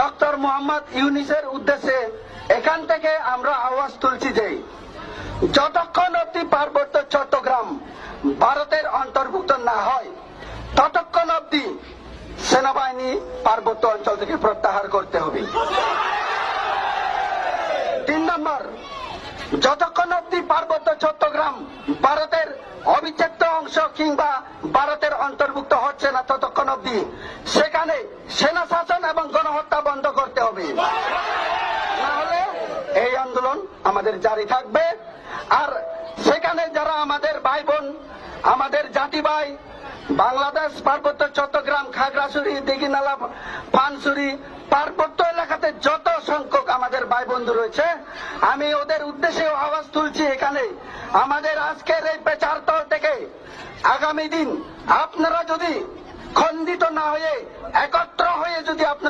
Doctor Mohammad ইউনূসের উদ্দেশ্যে এখান থেকে আমরা আওয়াজ তুলছি যে যতক্ষণ অব্দি পার্বত্য চট্টগ্রাম ভারতের অন্তর্ভুক্ত না হয় ততক্ষণ অব্দি সেনাবাহিনী পার্বত্য অঞ্চল থেকে প্রত্যাহার করতে হবে। 3 নম্বর, যতক্ষণ অব্দি পার্বত্য চট্টগ্রাম ভারতের অবিচ্ছেদ্য অংশ কিংবা ভারতের অন্তর্ভুক্ত হচ্ছে না ততক্ষণ অব্দি সেখানে সেনা শাসন এবং গণহত্যা বন্ধ করতে হবে, না হলে এই আন্দোলন আমাদের জারি থাকবে। আর সেখানে যারা আমাদের ভাই বোন, আমাদের জাতি ভাই, বাংলাদেশ পার্বত্য চট্টগ্রাম, খাগড়াছড়ি, দীঘিনালা, পানছড়ি পার্বত্য এলাকাতে যত সংখ্যক আমাদের ভাই বন্ধু রয়েছে, আমি ওদের উদ্দেশ্যে আওয়াজ তুলছি এখানে আমাদের আজকের এই পেচারতল থেকে আগামী দিন আপনারা যদি খণ্ডিত না হয়ে একত্র হয়ে যদি